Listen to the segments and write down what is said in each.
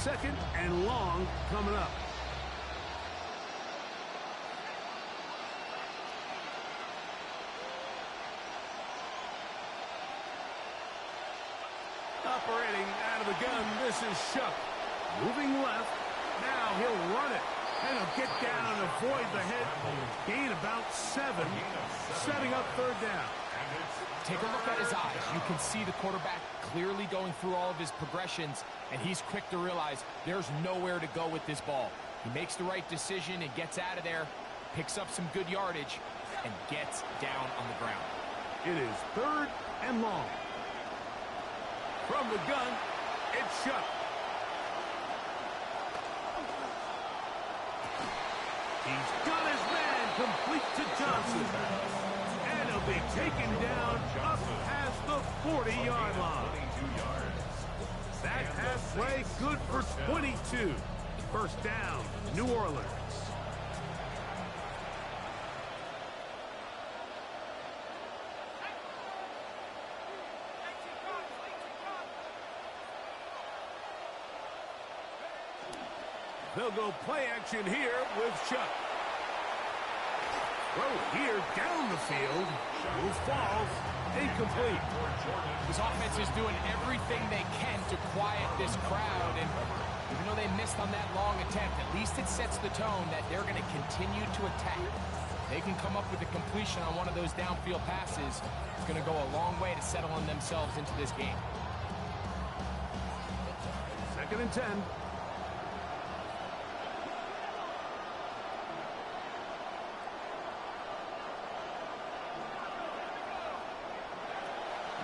second and long coming up. Operating out of the gun, this is Shuck. Moving left. Now he'll run it. And he'll get down and avoid the hit. Gain about 7. Setting up third down. Take a look at his eyes. You can see the quarterback clearly going through all of his progressions, and he's quick to realize there's nowhere to go with this ball. He makes the right decision and gets out of there, picks up some good yardage, and gets down on the ground. It is third and long. From the gun, it's Shuck. He's got his man complete to Johnson. And he'll be taken down up past the 40-yard line. That halfway good for 22. First down, New Orleans. They'll go play action here with Chuck. Throw here down the field. Move falls. Incomplete. This offense is doing everything they can to quiet this crowd. And even though they missed on that long attempt, at least it sets the tone that they're going to continue to attack. They can come up with a completion on one of those downfield passes. It's going to go a long way to settling themselves into this game. Second and 10.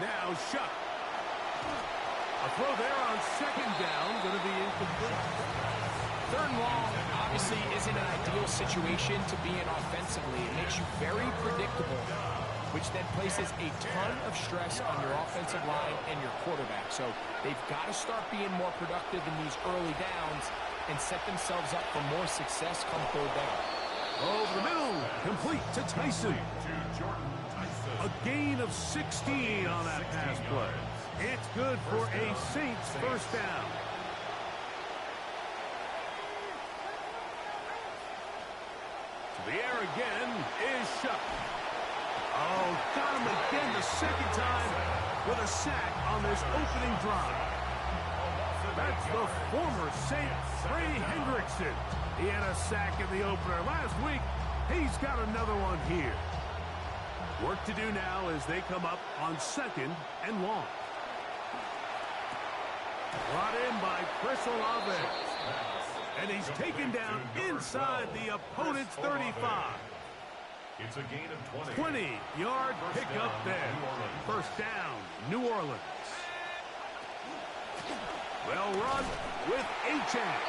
Now Shuck. A throw there on second down, going to be incomplete. Third and long obviously isn't an ideal situation to be in offensively. It makes you very predictable, which then places a ton of stress on your offensive line and your quarterback. So they've got to start being more productive in these early downs and set themselves up for more success come third down. Over the middle, complete to Tyson. A gain of 16 on that pass play. It's good for a Saints first down. To the air again is Shuck. Oh, got him again the second time with a sack on this opening drive. That's the former Saint, Trey Hendrickson. He had a sack in the opener last week. He's got another one here. Work to do now as they come up on second and long. Brought in by Chris Olave. And he's taken down inside the opponent's 35. It's a gain of 20. 20-yard pickup there. First down, New Orleans. Well run with Achane.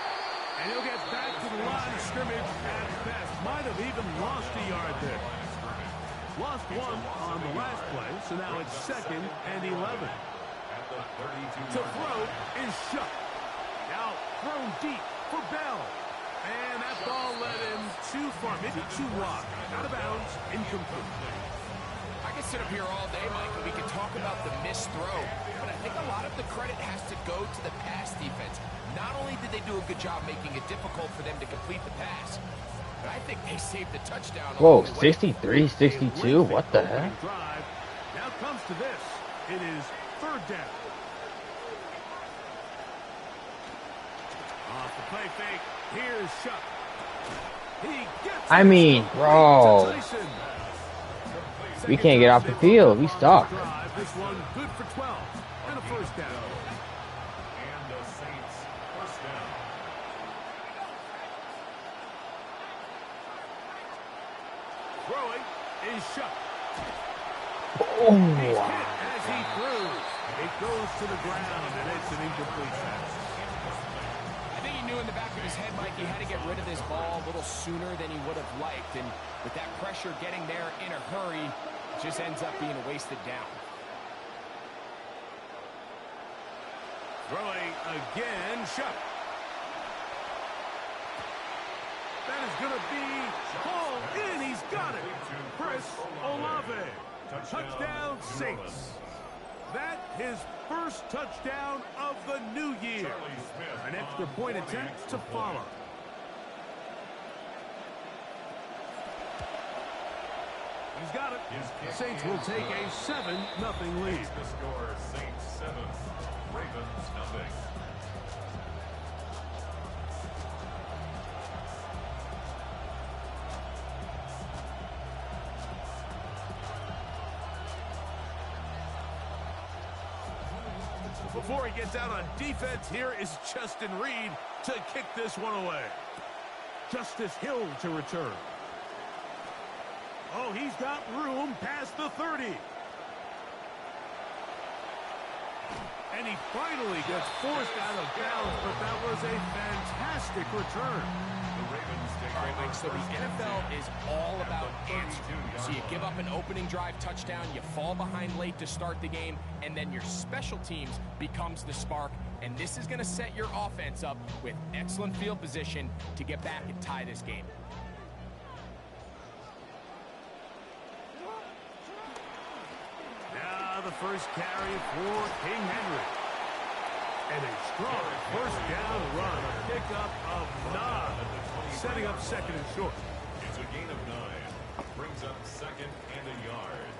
And he'll get back to the line of scrimmage at best. Might have even lost a yard there. Lost one on the last play, so now it's second and 11. To throw is Shuck. Now thrown deep for Bell. And that ball led him too far, maybe too wide. Out of bounds, incomplete. I could sit up here all day, Mike, and we could talk about the missed throw, but I think a lot of the credit has to go to the pass defense. Not only did they do a good job making it difficult for them to complete the pass, but I think they saved the touchdown. Whoa, 63-62? What the heck? Now comes to this. It is third down. Off the play fake. Here's Shuck. He gets I mean, bro. We can't get off the field. We stuck. This one good for 12 and a first down. And the Saints first down. Throwing is Shuck. Oh, He's wow. hit as he throws. It goes to the ground, and it's an incomplete pass. I think he knew in the back of his head, Mike, he had to get rid of this ball a little sooner than he would have liked. And with that pressure getting there in a hurry, it just ends up being a wasted down. Throwing again, Shuck. That is going to be ball in. He's got it. Chris Olave. Touchdown, Saints. That his first touchdown of the new year. An extra point attempt to follow. He's got it. The Saints will take a 7-0 lead. The score, Saints 7, Ravens 0. Before he gets out on defense, here is Justin Reed to kick this one away. Justice Hill to return. Oh, he's got room past the 30. And he finally gets forced out of bounds, but that was a fantastic return. All right, Mike, so the NFL is all about answers. So you give up an opening drive touchdown, you fall behind late to start the game, and then your special teams becomes the spark. And this is going to set your offense up with excellent field position to get back and tie this game. Now the first carry for King Henry. And a strong first down run, a pickup of 9, setting up second and short. It's a gain of 9. Brings up second and a yard.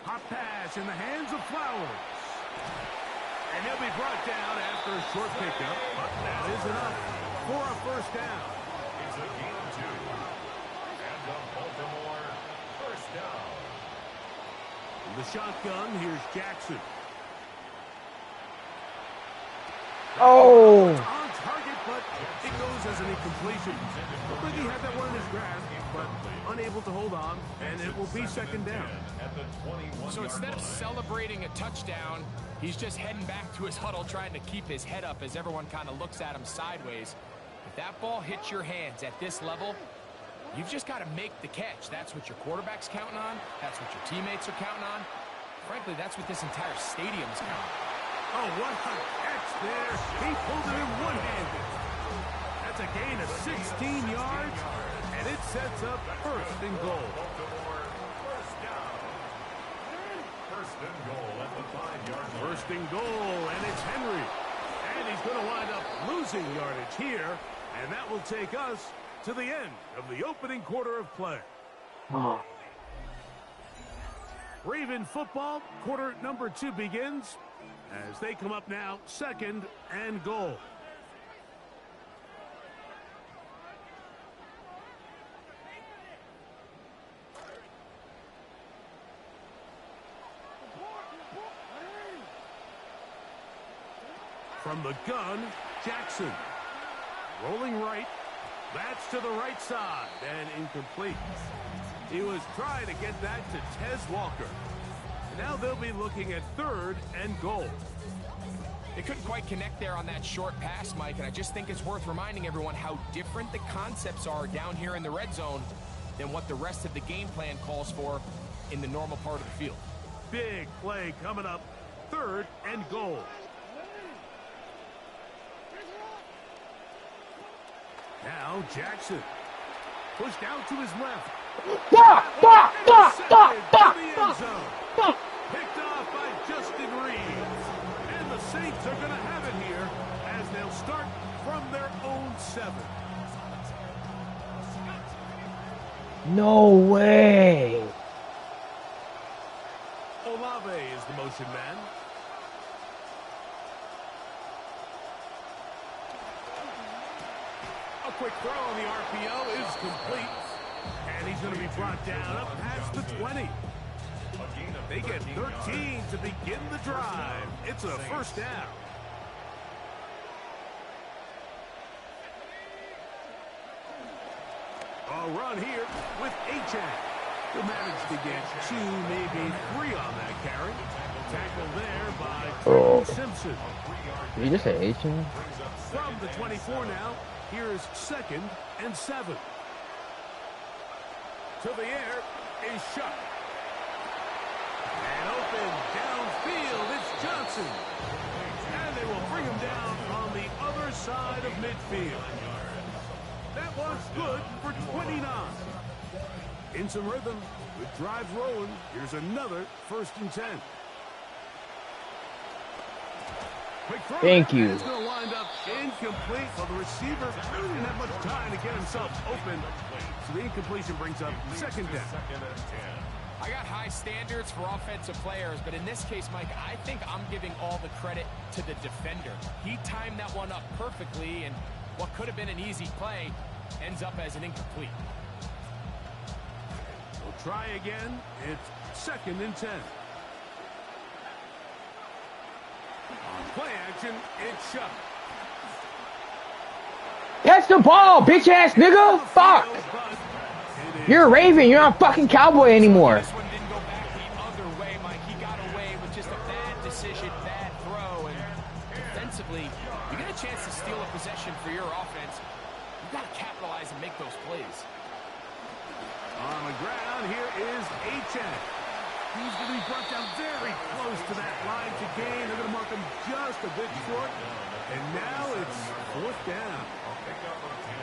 Hot pass in the hands of Flowers. And he'll be brought down after a short pickup, but that is enough for a first down. It's a gain of 2. And the Baltimore first down. The shotgun, here's Jackson. Oh! On target, but it goes as an incompletion. Looked like he had that one in his grasp, but unable to hold on, and it will be second down. So instead of celebrating a touchdown, he's just heading back to his huddle trying to keep his head up as everyone kind of looks at him sideways. If that ball hits your hands at this level, you've just got to make the catch. That's what your quarterback's counting on. That's what your teammates are counting on. Frankly, that's what this entire stadium's counting on. Oh, what a catch there. He pulled it in one-handed. That's a gain of 16 yards, and it sets up first and goal. First down. First and goal at the 5-yard line. First and goal, and it's Henry. And he's going to wind up losing yardage here, and that will take us to the end of the opening quarter of play. Oh. Raven football, quarter number 2 begins as they come up now, second and goal. From the gun, Jackson. Rolling right. That's to the right side and incomplete. He was trying to get that to Tez Walker. Now they'll be looking at third and goal. They couldn't quite connect there on that short pass, Mike, and I just think it's worth reminding everyone how different the concepts are down here in the red zone than what the rest of the game plan calls for in the normal part of the field. Big play coming up, third and goal. Now Jackson pushed out to his left. Picked off by Justin Reed. And the Saints are going to have it here as they'll start from their own 7. No way. Olave is the motion man. A quick throw on the RPO is complete. And he's going to be brought down up past the 20. They get 13 to begin the drive. It's a first down. A run here with Achan. He'll manage to get 2, maybe 3 on that carry. Tackle there by Simpson. Did you just say 18? From the 24 now, here's second and 7. To the air is Shuck. And open downfield, it's Johnson. And they will bring him down on the other side of midfield. That was good for 29. In some rhythm, with drive rolling, here's another 1st and 10. Thank you. It's going to wind up incomplete, but the receiver really didn't have much time to get himself open. So the incompletion brings up 2nd down. I got high standards for offensive players, but in this case, Mike, I think I'm giving all the credit to the defender. He timed that one up perfectly, and what could have been an easy play ends up as an incomplete. We'll try again. It's 2nd and 10. On play action, it's shut. Catch the ball, bitch ass nigga. Fuck. You're a Raven. You're not a fucking Cowboy anymore. This one didn't go back the other way, Mike. He got away with just a bad decision, bad throw, and defensively, you get a chance to steal a possession for your offense. You got to capitalize and make those plays. On the ground, here is Achane. He's going to be brought down very close to that line to gain. They're going to mark him just a bit short. And now it's 4th down.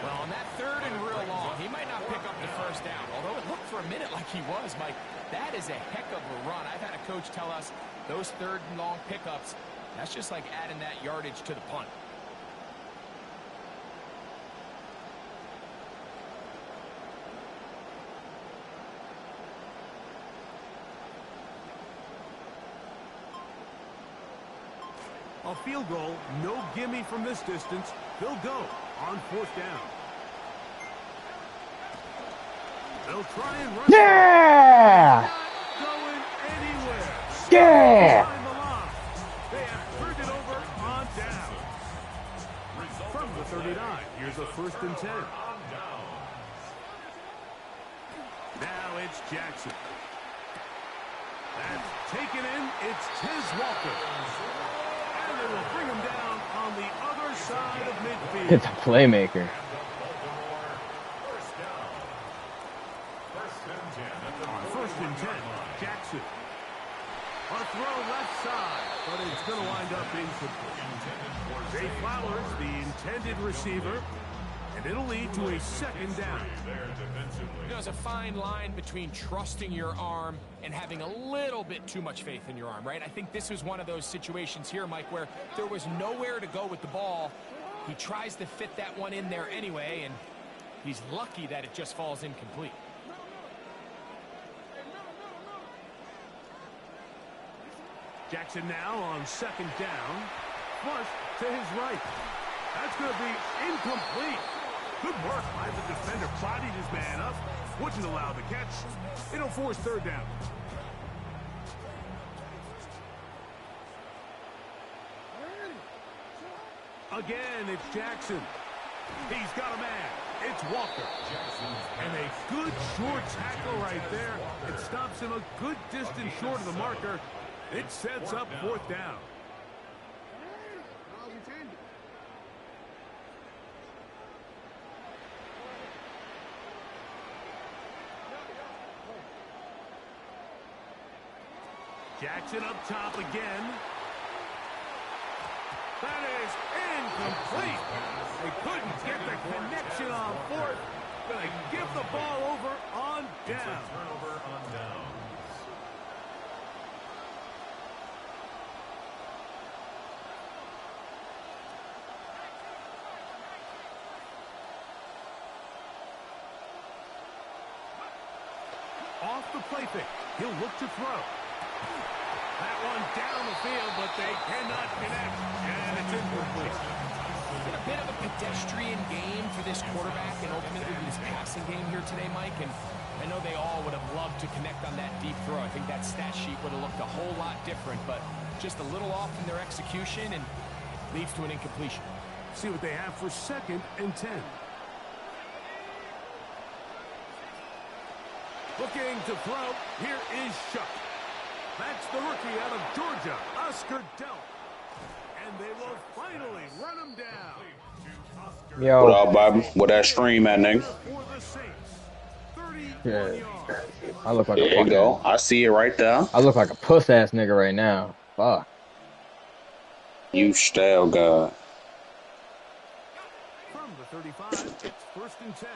Well, on that 3rd and real long, he might not pick up the 1st down. Although it looked for a minute like he was, Mike. That is a heck of a run. I've had a coach tell us those 3rd and long pickups, that's just like adding that yardage to the punt. A field goal, no gimme from this distance. They'll go on 4th down. They'll try and run. Yeah! Not going anywhere. Yeah! Behind the line. They have turned it over on down. From the 39, here's a 1st and 10. Now it's Jackson. That's taken in. It's Tiz Walker. And they will bring him down on the other side of midfield. It's a playmaker. On 1st and 10, Jackson. A throw left side, but it's going to wind up incomplete. Zay Flowers, the intended receiver, and it'll lead to a 2nd down. You know, there's a fine line between trusting your arm and having a little bit too much faith in your arm, right? I think this was one of those situations here, Mike, where there was nowhere to go with the ball. He tries to fit that one in there anyway, and he's lucky that it just falls incomplete. Jackson now on 2nd down. Flush to his right. That's going to be incomplete. Good work by the defender. Bodied his man up. Wouldn't allow the catch. It'll force 3rd down. Again, it's Jackson. He's got a man. It's Walker. And a good short tackle right there. It stops him a good distance short of the marker. It sets up 4th down. Jackson up top again. That is incomplete. They couldn't get the connection on 4th. Gonna give the ball over on down. Turnover on downs. Off the play fake. He'll look to throw. That one down the field, but they cannot connect. And it's incomplete. It's been a bit of a pedestrian game for this quarterback and ultimately this passing game here today, Mike. And I know they all would have loved to connect on that deep throw. I think that stat sheet would have looked a whole lot different, but just a little off in their execution and leads to an incompletion. See what they have for 2nd and 10. Looking to throw. Here is Shuck. That's the rookie out of Georgia, Oscar Delp. And they will finally run him down. Yo. What up, Bobby? What that stream at, nigga? Yeah. I look like There a you fucking, go. I see it right there. I look like a puss ass nigga right now. Fuck. You stale god. From the 35, it's 1st and 10.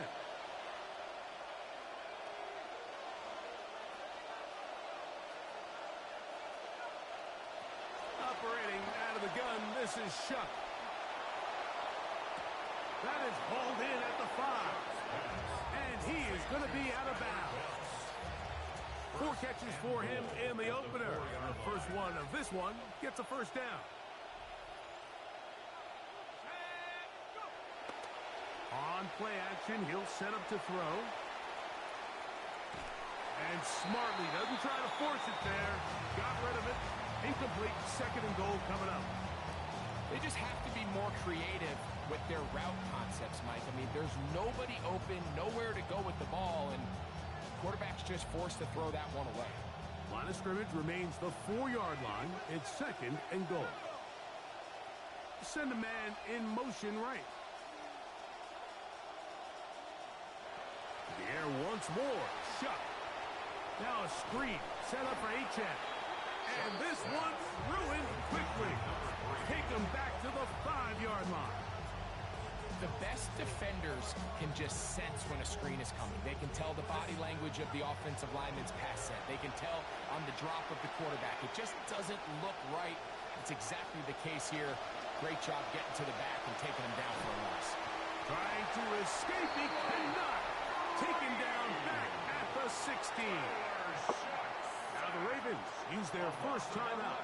This is Shuck. That is hauled in at the 5. And he is going to be out of bounds. 4 catches for him in the opener. The first one of this one gets a first down. On play action, he'll set up to throw. And smartly doesn't try to force it there. Got rid of it. Incomplete. 2nd and goal coming up. They just have to be more creative with their route concepts, Mike. I mean, there's nobody open, nowhere to go with the ball, and quarterback's just forced to throw that one away. Line of scrimmage remains the 4-yard line. It's 2nd and goal. Send a man in motion right. The air once more. Shut. Now a screen set up for H.N. And this one's ruined quickly. Take him back to the 5-yard line. The best defenders can just sense when a screen is coming. They can tell the body language of the offensive lineman's pass set. They can tell on the drop of the quarterback. It just doesn't look right. It's exactly the case here. Great job getting to the back and taking him down for a loss. Trying to escape. He cannot. Taken down back at the 16. Now the Ravens use their first timeout.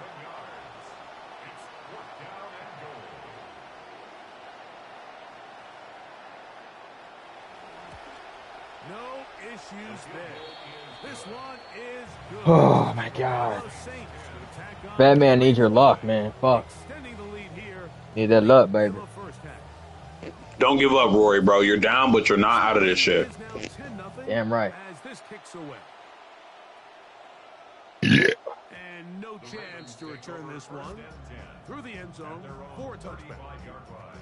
It's 4th down and goal. No issues there. This one is good. Oh my God. Batman needs your luck, man. Fuck. Extending the lead here. Need that luck, baby. in the first half. Don't give up, Rory, bro. You're down, but you're not out of this shit. It is now 10-0 Damn right. as this kicks away. Yeah. And no chance to return this one through the end zone for a touchback. 35-yard line.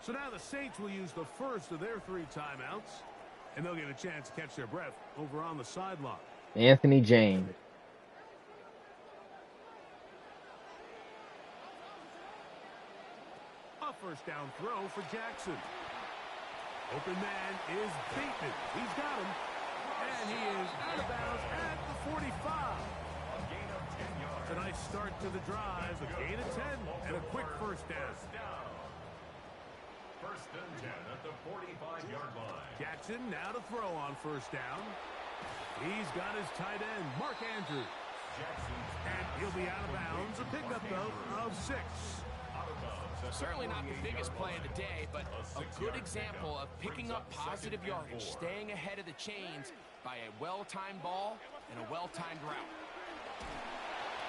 So now the Saints will use the first of their 3 timeouts, and they'll get a chance to catch their breath over on the sideline. Anthony James. A first down throw for Jackson. Open man is Bateman. He's got him. And he is out of bounds at the 45. A gain of 10 yards. A nice start to the drive. A gain of 10 and a quick first down. 1st and 10 at the 45-yard line. Jackson now to throw on first down. He's got his tight end, Mark Andrews. And he'll be out of bounds. A pickup, though, of 6. Certainly not the biggest play of the day, but a good example of picking up positive yardage, staying ahead of the chains by a well-timed ball and a well-timed route.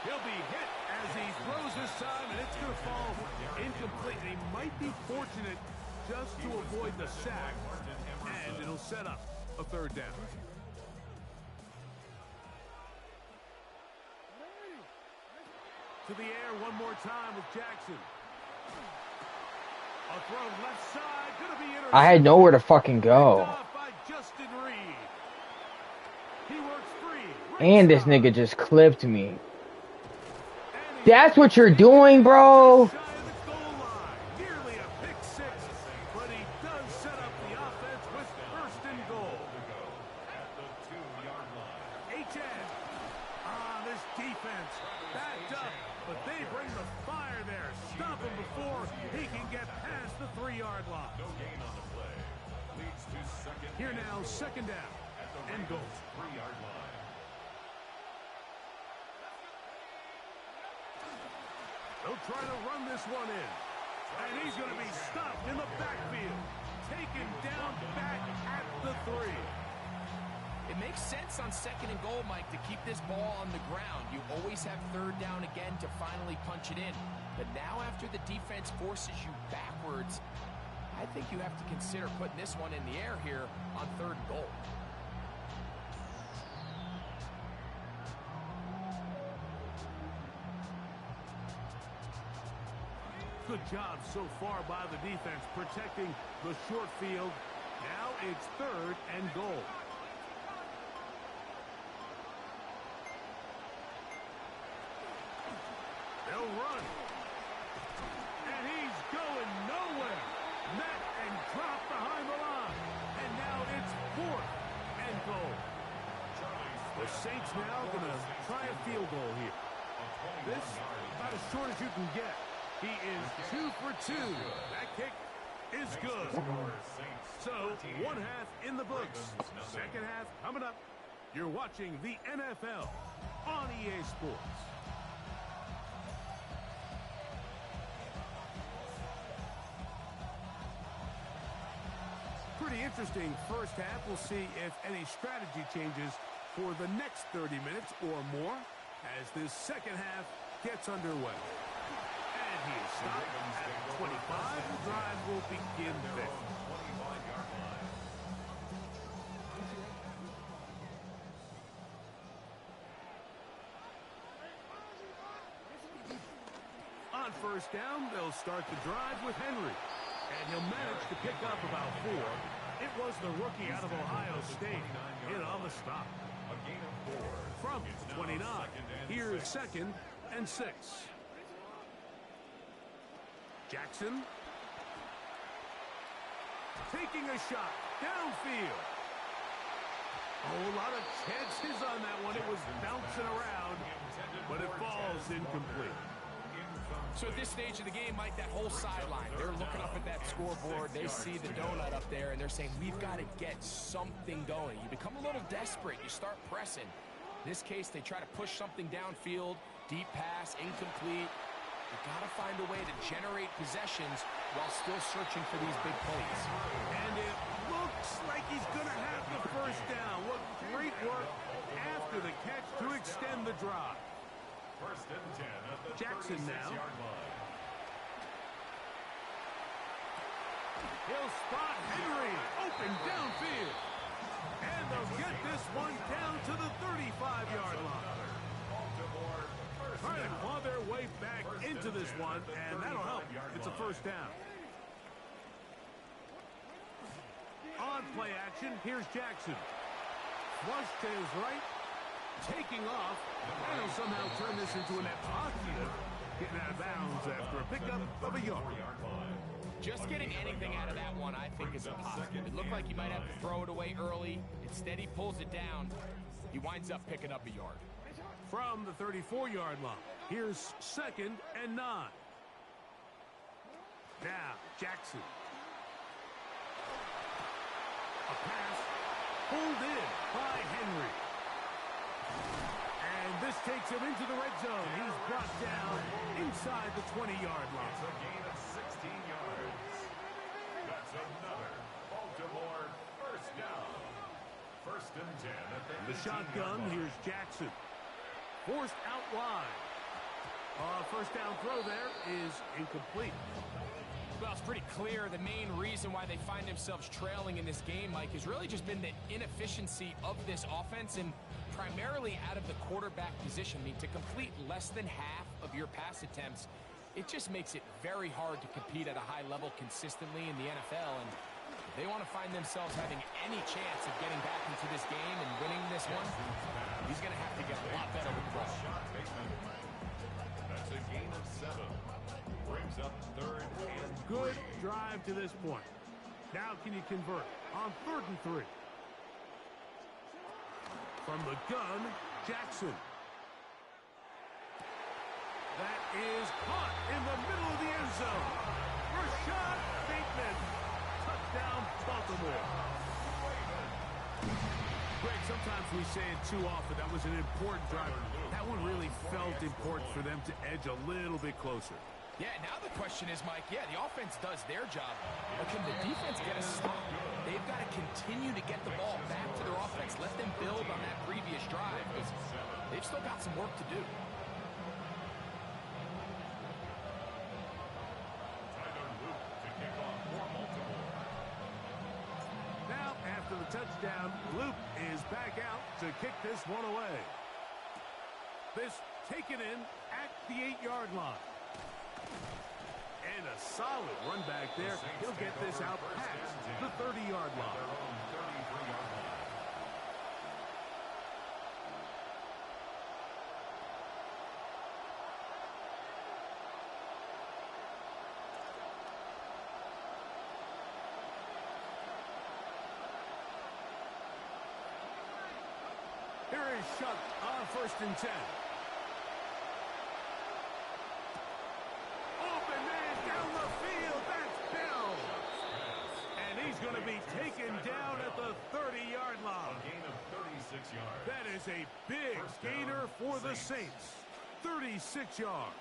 He'll be hit as he throws this time, and it's going to fall incomplete. He might be fortunate just to avoid the sack, and it'll set up a 3rd down. To the air one more time with Jackson. A throw left side, going to be intercepted. I had nowhere to fucking go. By Justin Reed. He works free. And this nigga just clipped me. That's what you're doing, bro. Nearly a pick 6, but he does set up the offense with 1st and goal. At the 2-yard line. H.N. This defense backed up, but they bring the fire there. Stop him before he can get past the 3-yard line. No gain on the play. Leads to 2nd. Here now, 2nd down and goal. 3-yard line. They'll try to run this one in. And he's going to be stopped in the backfield. Taken down back at the 3. It makes sense on 2nd and goal, Mike, to keep this ball on the ground. You always have 3rd down again to finally punch it in. But now after the defense forces you backwards, I think you have to consider putting this one in the air here on 3rd and goal. Good job so far by the defense protecting the short field. Now it's 3rd and goal. They'll run. And he's gone. Offense now going to try a field goal here. This about as short as you can get. He is 2 for 2. That kick is good. So, one half in the books. Second half coming up. You're watching the NFL on EA Sports. Pretty interesting first half. We'll see if any strategy changes for the next 30 minutes or more as this second half gets underway. And he is stopped at 25. The drive will begin there. On first down, they'll start the drive with Henry. And he'll manage to pick up about 4. It was the rookie out of Ohio State in on the stop. A gain of 4. From 29, here's 2nd and 6. Jackson taking a shot downfield. Oh, a lot of chances on that one. It was bouncing around, but it falls incomplete. So at this stage of the game, Mike, that whole sideline, they're looking up at that scoreboard. They see the donut up there, and they're saying, we've got to get something going. You become a little desperate. You start pressing. In this case, they try to push something downfield, deep pass, incomplete. You've got to find a way to generate possessions while still searching for these big plays. And it looks like he's going to have the first down. What great work after the catch to extend the drive. First and 10 at the Jackson now. 36-yard line. He'll spot Henry open downfield. And they'll get this one down to the 35-yard line. Trying to claw their way back into this one, and that'll help. It's a first down. On play action, here's Jackson. Flush to his right. Taking off, and he'll somehow turn this into an positive, getting out of bounds after a pickup of a yard. Just getting anything out of that one, I think, is impossible. It looked like he might have to throw it away early. Instead, he pulls it down. He winds up picking up a yard. From the 34-yard line, here's 2nd and 9. Now, Jackson. A pass pulled in by Henry. And this takes him into the red zone. He's brought down inside the 20-yard line. It's a gain of 16 yards. That's another Baltimore first down. First and 10 at the The shotgun, line. here's Jackson. Forced out wide. First down throw there is incomplete. Well, it's pretty clear the main reason why they find themselves trailing in this game, Mike, has really just been the inefficiency of this offense and primarily out of the quarterback position. I mean, to complete less than half of your pass attempts, it just makes it very hard to compete at a high level consistently in the NFL. And if they want to find themselves having any chance of getting back into this game and winning this one, he's going to have to get a lot better with the ball. That's a gain of 7. Brings up 3rd and Good drive to this point. Now can you convert on 3rd and 3? From the gun, Jackson. That is caught in the middle of the end zone. Rashad Bateman. Touchdown, Baltimore. Greg, sometimes we say it too often. That was an important drive. That one really felt important for them to edge a little bit closer. Yeah, now the question is, Mike, yeah, the offense does their job, but can the defense get a stop? They've got to continue to get the ball back to their offense. Let them build on that previous drive, because they've still got some work to do. Now, after the touchdown, Luke is back out to kick this one away. This taken in at the 8-yard line. And a solid run back there. He'll get this out past the 30-yard line. Here is shut on 1st and 10. Open man down the field. That's Bell. And he's going to be taken down at the 30-yard line. A gain of 36 yards. That is a big gainer for the Saints. 36 yards.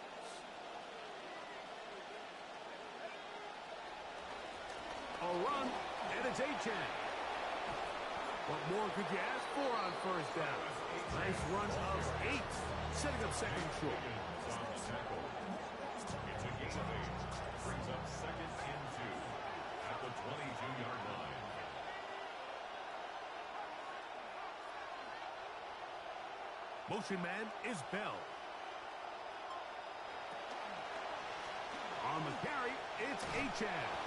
A run, and it's Achane. What more could you ask for on 1st down? Nice run of 8, setting up 2nd short. It's a gain of 8. Brings up 2nd and 2 at the 22-yard line. Motion man is Bell. On the carry, it's Achane.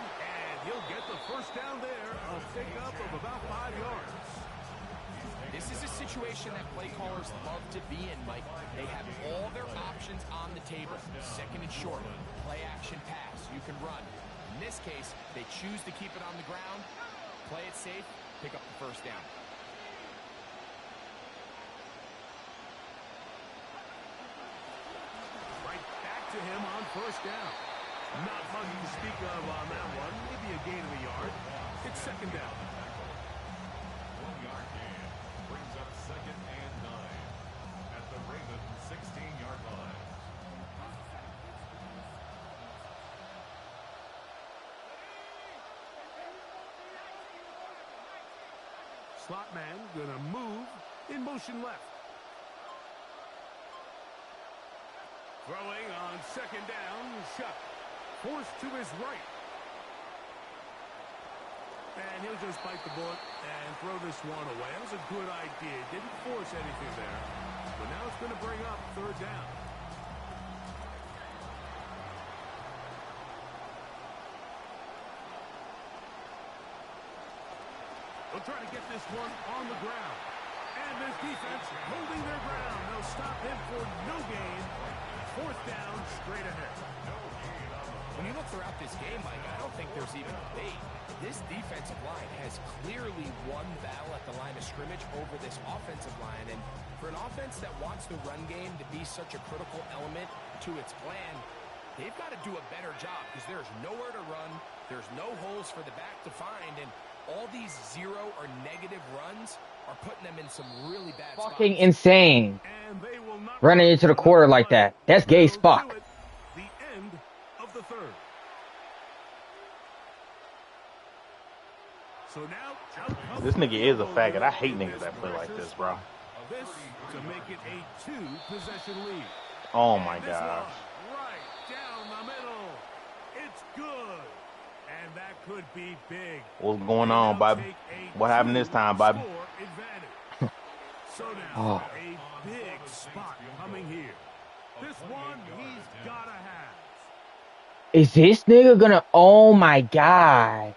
And he'll get the 1st down there, a pickup of about 5 yards. This is a situation that play callers love to be in, Mike. They have all their options on the table. 2nd and short, play action pass, you can run. In this case, they choose to keep it on the ground, play it safe, pick up the 1st down. Right back to him on 1st down. Not much to speak of on that one. Maybe a gain of a yard. It's 2nd down. 1-yard gain. Brings up 2nd and 9 at the Ravens 16-yard line. Slot man gonna move in motion left. Throwing on 2nd down, shut. Forced to his right. And he'll just bite the bullet and throw this one away. That was a good idea. Didn't force anything there. But now it's going to bring up 3rd down. They'll try to get this one on the ground. And this defense holding their ground. They'll stop him for no gain. 4th down, straight ahead. When you look throughout this game, Mike, I don't think there's even debate. This defensive line has clearly won the battle at the line of scrimmage over this offensive line. And for an offense that wants the run game to be such a critical element to its plan, they've got to do a better job because there's nowhere to run. There's no holes for the back to find. And all these 0 or negative runs are putting them in some really bad spots. Fucking insane. And they will not Running into the quarter like that. That's gay as fuck. The end of the 3rd. So now, This nigga is a faggot. I hate niggas that play like this, bro. This to make it a 2-possession lead. Oh my This gosh. one right down the middle. It's good. And that could be big. What's going on, Bobby? What happened this time, Bobby? So now, a big spot coming here. This one he's gotta have. Is this nigga gonna... Oh my god.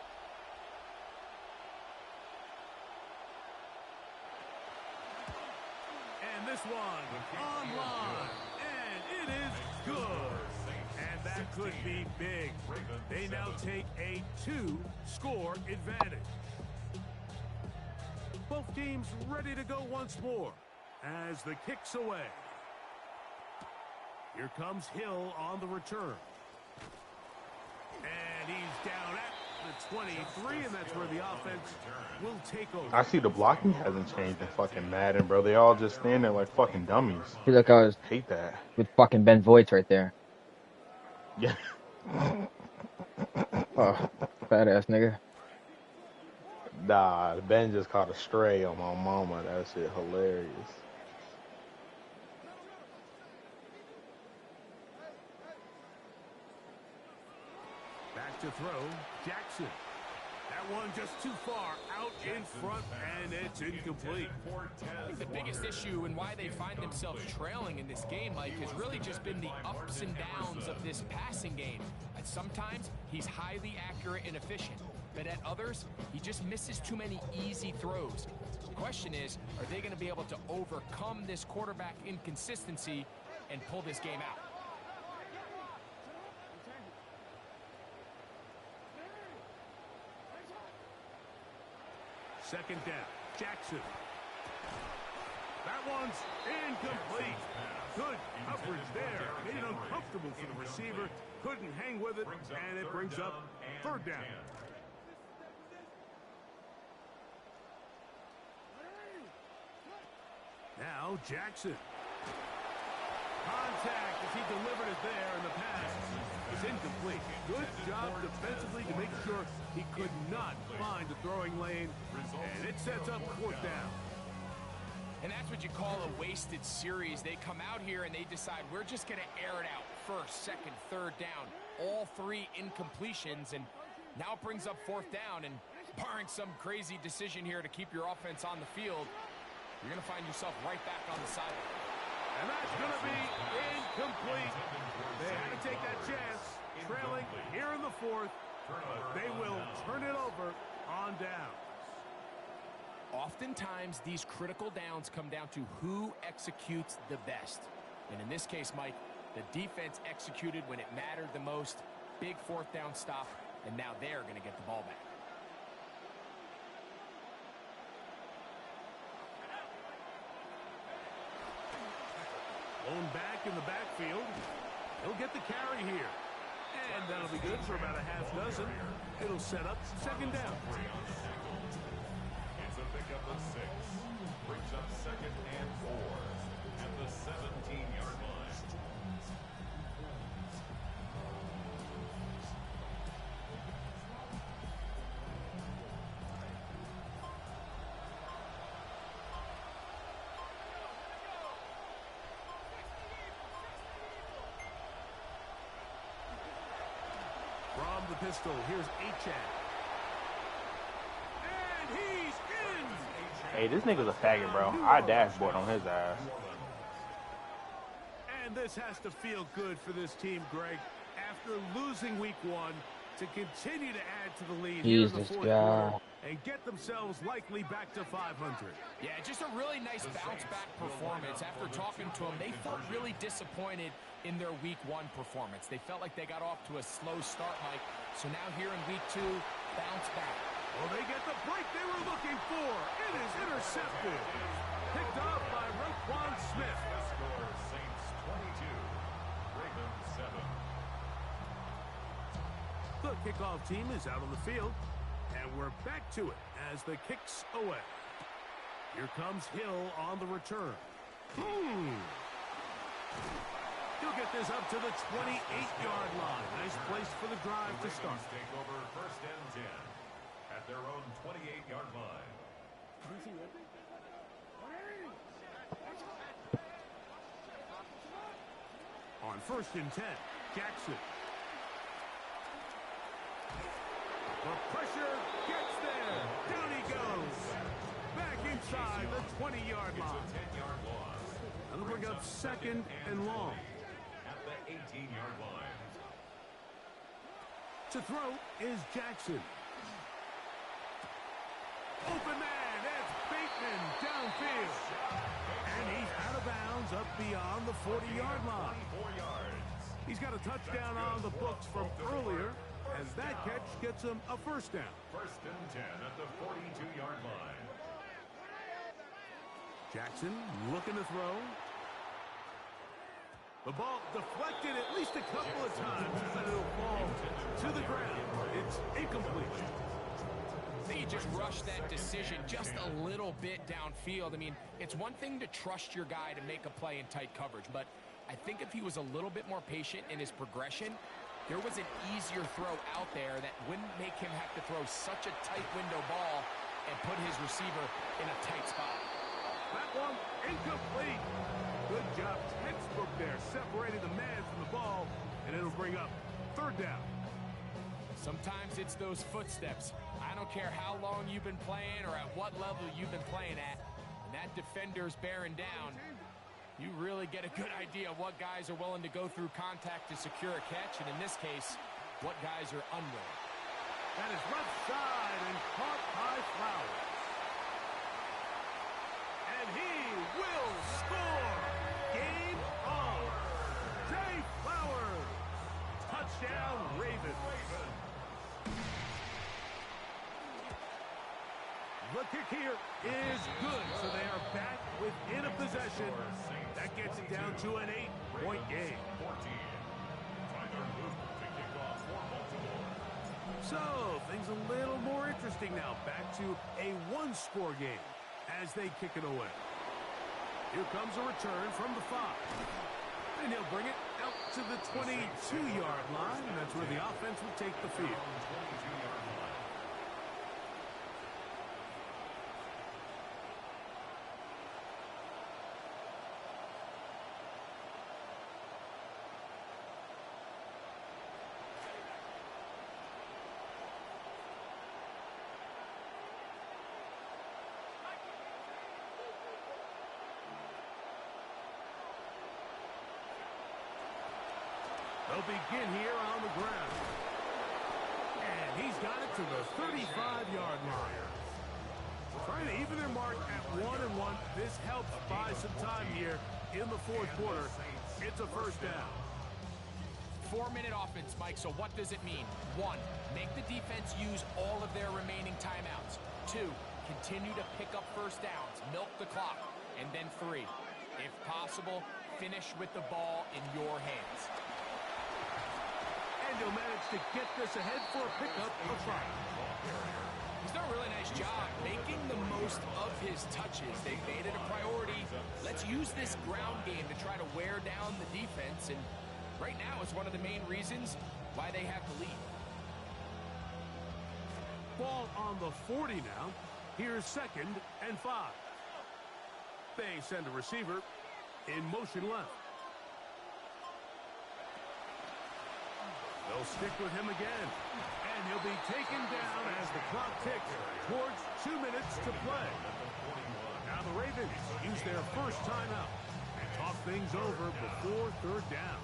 And this one online. And it is good. And that could be big. They now take a 2-score advantage. Both teams ready to go once more as the kick's away. Here comes Hill on the return. And he's down at the 23, and that's where the offense will take over. I see the blocking hasn't changed in fucking Madden, bro. They all just stand there like fucking dummies. I feel like I was Hate that. with fucking Ben Voight right there. Yeah. Oh, fat ass nigga. Nah, Ben just caught a stray on my mama. That shit hilarious. Back to throw, Jackson. That one just too far out in front, and it's incomplete. I think the biggest issue and why they find themselves trailing in this game, Mike, has really just been the ups and downs of this passing game. At sometimes, he's highly accurate and efficient, but at others, he just misses too many easy throws. The question is, are they going to be able to overcome this quarterback inconsistency and pull this game out? Second down, Jackson. That one's incomplete. Good coverage there. Made it uncomfortable for the receiver. Couldn't hang with it, and it brings up third down. Now Jackson. Contact as he delivered it there, and the pass is incomplete. Good job defensively to make sure he could not find the throwing lane, and it sets up fourth down. And that's what you call a wasted series. They come out here and they decide we're just going to air it out. First, second, third down. All three incompletions, and now it brings up fourth down. And barring some crazy decision here to keep your offense on the field, you're going to find yourself right back on the sideline. And that's going to be incomplete. They had to take that chance, trailing here in the fourth, but they will turn it over on down. Oftentimes, these critical downs come down to who executes the best. And in this case, Mike, the defense executed when it mattered the most. Big fourth down stop, and now they're going to get the ball back. Blown back in the backfield. He'll get the carry here. And that'll be good for about a half dozen. It'll set up second down. It's a pickup of 6. Brings up second and 4 at the 17-yard line. From the pistol, here's Achane. And he's in! Hey, this nigga's a faggot, bro. I dashboard on his ass. And this has to feel good for this team, Greg. After losing week 1, to continue to add to the lead here in the fourth quarter and get themselves likely back to 500. Yeah, just a really nice bounce-back performance. After talking to them, they felt really disappointed in their week 1 performance. They felt like they got off to a slow start, Mike. So now here in week 2, bounce back. Well, they get the break they were looking for. It is intercepted. Picked up by Roquan Smith. The score, Saints 22, Ravens 7. The kickoff team is out on the field, and we're back to it as the kick's away. Here comes Hill on the return. He'll get this up to the 28-yard line. Nice place for the drive to start. Take over first and 10 at their own 28-yard line. On first and 10, Jackson. The pressure gets there. Down he goes. Back inside the 20-yard line. It's a 10-yard loss. That'll bring up second and long. At the 18-yard line. To throw is Jackson. Open man, that's Bateman downfield. And he's out of bounds up beyond the 40-yard line. 4 yards. He's got a touchdown on the books from earlier, as that catch gets him a first down. First and 10 at the 42-yard line. Jackson looking to throw. The ball deflected at least a couple of times, but it'll fall to the ground. It's incomplete. I think he just rushed that decision just a little bit downfield. I mean, it's one thing to trust your guy to make a play in tight coverage, but I think if he was a little bit more patient in his progression, there was an easier throw out there that wouldn't make him have to throw such a tight window ball and put his receiver in a tight spot. That one incomplete. Good job, textbook there, separating the man from the ball, and it'll bring up third down. Sometimes it's those footsteps. I don't care how long you've been playing or at what level you've been playing at. When that defender's bearing down, you really get a good idea of what guys are willing to go through contact to secure a catch, and in this case, what guys are unwilling. That is left side and caught by Flowers. And he will score. Game on. Jay Flowers. Touchdown, Ravens. The kick here is good, so they are back within a possession. That gets it down to an 8-point game. So, things a little more interesting now. Back to a one-score game as they kick it away. Here comes a return from the 5. And he'll bring it out to the 22-yard line. And that's where the offense will take the field. They'll begin here on the ground. And he's got it to the 35-yard line. Trying to even their mark at 1-1. This helps buy some time here in the fourth quarter. It's a first down. 4-minute offense, Mike, so what does it mean? 1, make the defense use all of their remaining timeouts. 2, continue to pick up first downs, milk the clock. And then 3, if possible, finish with the ball in your hands. And he'll manage to get this ahead for a pickup of 5. He's done a really nice job making the most of his touches. They've made it a priority. Let's use this ground game to try to wear down the defense. And right now it's one of the main reasons why they have the lead. Ball on the 40 now. Here's 2nd and 5. They send a receiver in motion left. They'll stick with him again. And he'll be taken down as the clock ticks towards 2 minutes to play. Now the Ravens use their first timeout and talk things over before 3rd down.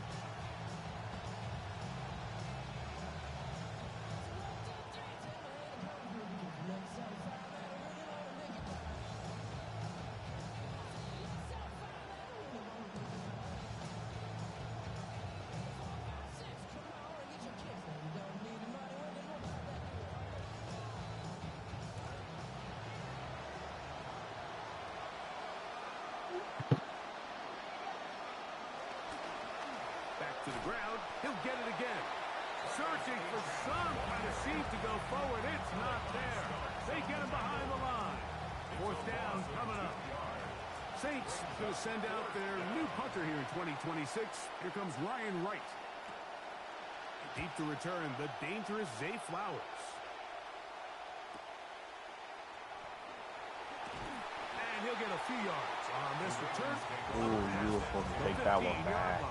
To the ground, he'll get it again. Searching for some kind of seam to go forward. It's not there. They get him behind the line. 4th down coming up. Saints going to send out their new punter here in 2026. Here comes Ryan Wright. Deep to return, the dangerous Zay Flowers. And he'll get a few yards on this return. Ooh, you were supposed to take that one back.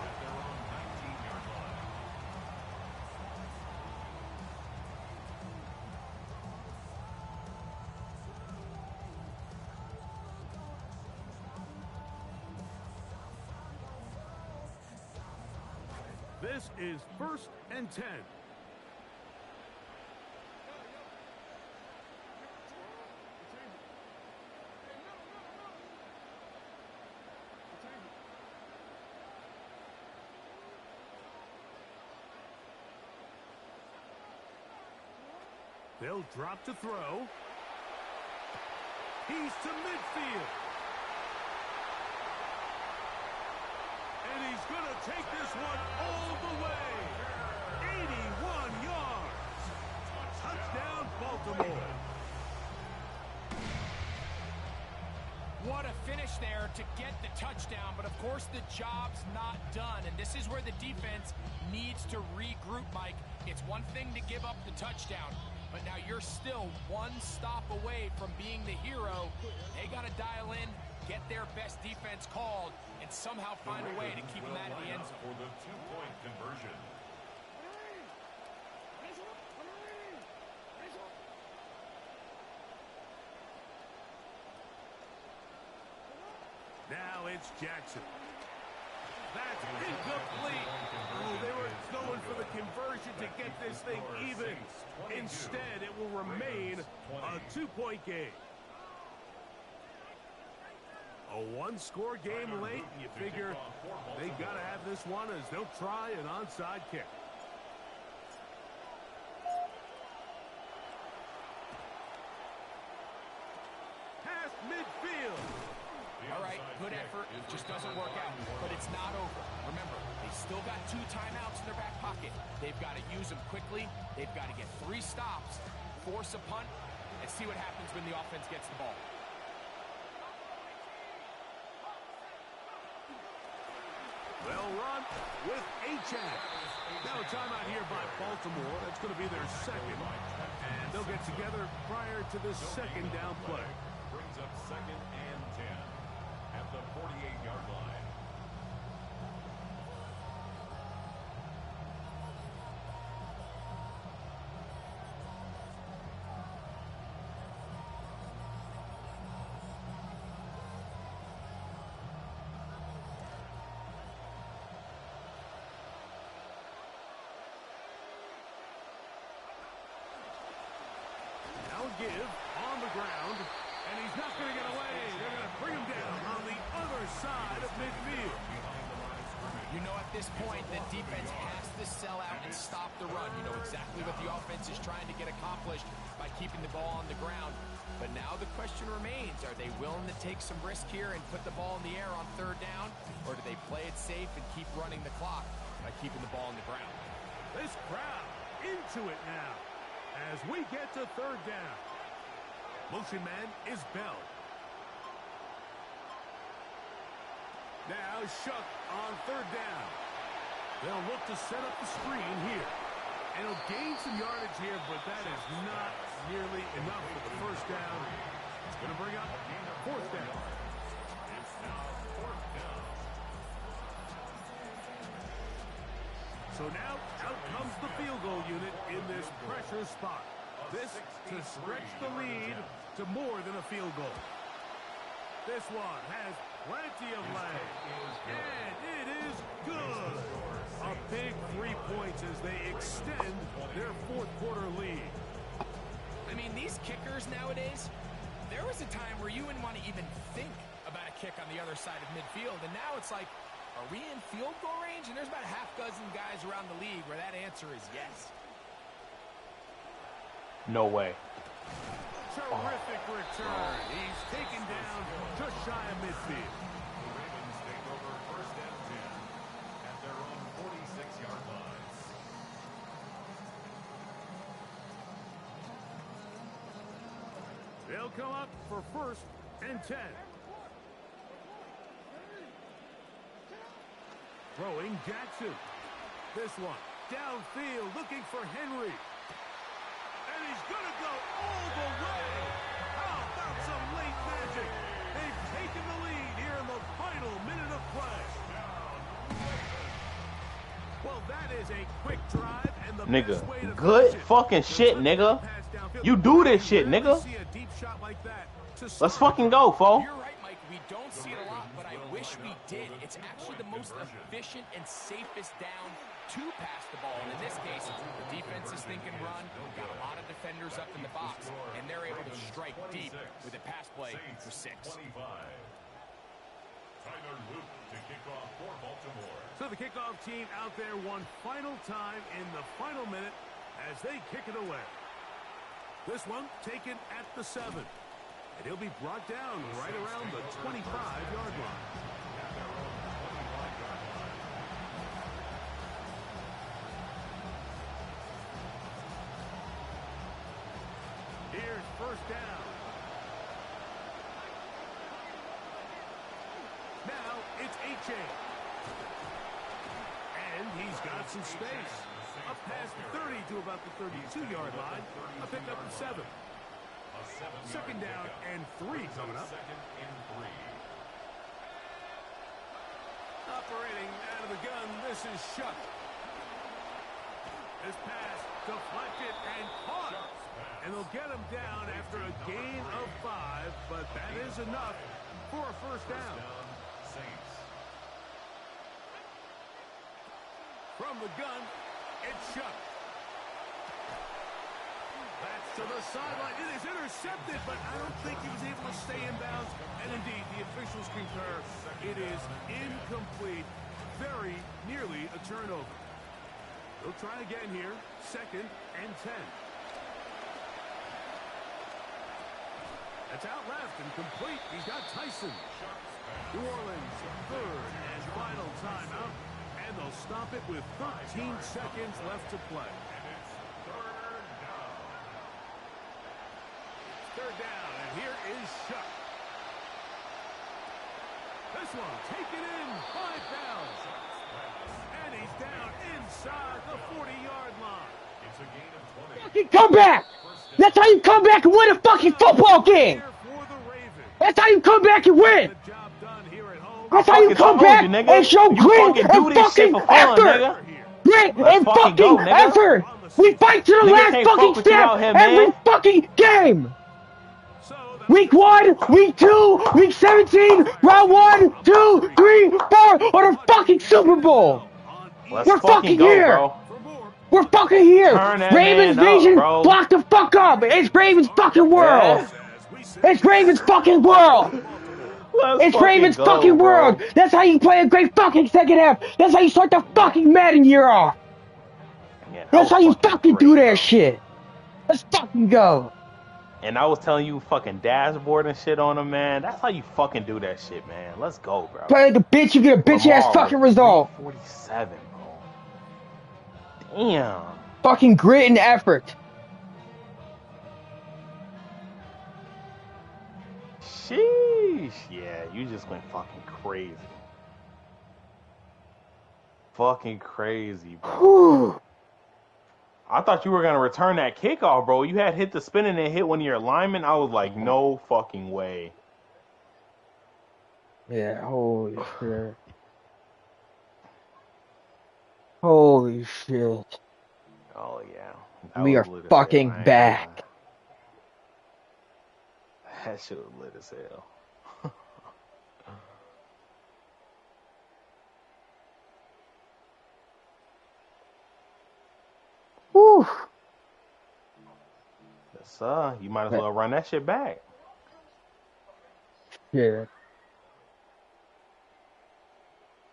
This is 1st and 10. They'll drop to throw. He's to midfield. And he's going to take this one all the way. 81 yards. Touchdown, Baltimore. What a finish there to get the touchdown, but of course the job's not done, and this is where the defense needs to regroup, Mike. It's one thing to give up the touchdown, but now you're still one stop away from being the hero. They got to dial in, get their best defense called, and somehow find a way to keep them out of the end zone. For the 2-point conversion. Now it's Jackson. That's incomplete. Oh, they were going for the conversion to get this thing even. Instead, it will remain a 2-point game. A one-score game late. You figure they got to have this one as they'll try an onside kick. good effort, just doesn't work out. But it's not over. Remember, they still got 2 timeouts in their back pocket. They've got to use them quickly. They've got to get 3 stops, force a punt, and see what happens when the offense gets the ball. They'll run with H-Chat. Now a timeout here by Baltimore. That's going to be their second. And they'll get together prior to the second down play. Brings up 2nd and 10 at the 48-yard line. Give on the ground, and he's not going to get away. They're going to bring him down on the other side of midfield. You know, at this point, the defense has to sell out and stop the run. You know exactly what the offense is trying to get accomplished by keeping the ball on the ground. But now the question remains, are they willing to take some risk here and put the ball in the air on 3rd down, or do they play it safe and keep running the clock by keeping the ball on the ground? This crowd into it now as we get to 3rd down. Motion man is Bell. Now Shuck on 3rd down. They'll look to set up the screen here. And he'll gain some yardage here, but that is not nearly enough for the 1st down. It's going to bring up 4th down. It's now 4th down. So now out comes the field goal unit in this pressure spot. This to stretch the lead to more than a field goal. This one has plenty of leg, and it is good. A big 3 points as they extend their 4th quarter lead. I mean, these kickers nowadays, there was a time where you wouldn't want to even think about a kick on the other side of midfield, and now it's like, are we in field goal range? And there's about a half dozen guys around the league where that answer is yes. No way. Terrific return. He's taken down just shy of midfield. The Ravens take over 1st and 10 at their own 46-yard line. They'll come up for 1st and 10. Throwing Jackson. This one downfield looking for Henry. And he's going to go all the way. How about some late magic? They've taken the lead here in the final minute of play. Well, that is a quick drive and the Nigga, best way to good finish it. fucking shit, nigga. You do this shit, nigga. See a deep shot like that to Let's start. fucking go, fo. You're right, Mike. We don't see it a lot, but I wish we did. It's actually the most efficient and safest down to pass the ball. And in this case, the defense is thinking run. We've got a lot of defenders up in the box, and they're able to strike deep with a pass play for 6. 25. Tyler Luke to kick off for Baltimore. So the kickoff team out there one final time in the final minute as they kick it away. This one taken at the 7. And he'll be brought down right around the 25-yard line. Here's 1st down. Now it's H.A. And he's got some space. Up past the 30 to about the 32-yard line. A pickup of 7. 2nd down and 3 coming up. 2nd and 3. Operating out of the gun, this is Shuck. This pass deflected and caught. And they'll get him down after a gain of 5, but that is enough for a 1st down. Saints. From the gun, it's Shuck. That's to the sideline. It is intercepted, but I don't think he was able to stay in bounds. And indeed, the officials concur. It is incomplete. Very nearly a turnover. They'll try again here. 2nd and 10. That's out left and complete. He's got Tyson. New Orleans, third and final timeout, and they'll stop it with 13 seconds left to play. And it's third down. Third down, and here is Shuck. This one taken in by Bell. And he's down inside the 40-yard line. It's a gain of 20. Fucking come back! That's how you come back and win a fucking football game! That's how you come back and win! That's how you come back and show grit and fucking effort! Grit and fucking effort! We fight to the last fucking step every fucking game! Week 1, Week 2, Week 17, Round 1, 2, 3, 4, or the fucking Super Bowl! We're fucking here! Bro. We're fucking here! Turn Ravens that man Nation, up, bro. block the fuck up! It's Ravens fucking world! It's Ravens fucking world! It's Ravens fucking world! That's how you play a great fucking second half! That's how you start the fucking Madden year off! Yeah, That's how you fucking do great, that shit! Let's fucking go! And I was telling you fucking dashboard and shit on them, man. That's how you fucking do that shit, man. Let's go, bro. Play like a bitch, you get a bitch ass fucking result! 47, bro. Damn. Fucking grit and effort! Sheesh. Yeah, you just went fucking crazy. Fucking crazy, bro. Whew. I thought you were going to return that kickoff, bro. You had hit the spin and then hit one of your linemen. I was like, no fucking way. Yeah, holy shit. Holy shit. Oh, yeah. That We was are lit as fucking hell. I ain't back. gonna lie. That shit was lit as hell. Whew. Yes, you might as well run that shit back. Yeah.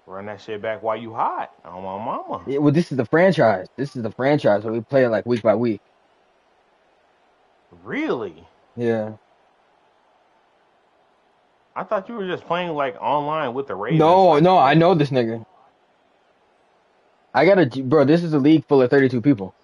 Run that shit back while you hot. On my mama. Yeah, well, this is the franchise. This is the franchise where we play it like week by week. Really? Yeah. I thought you were just playing like online with the Ravens. No, I know this nigga. Bro, this is a league full of 32 people.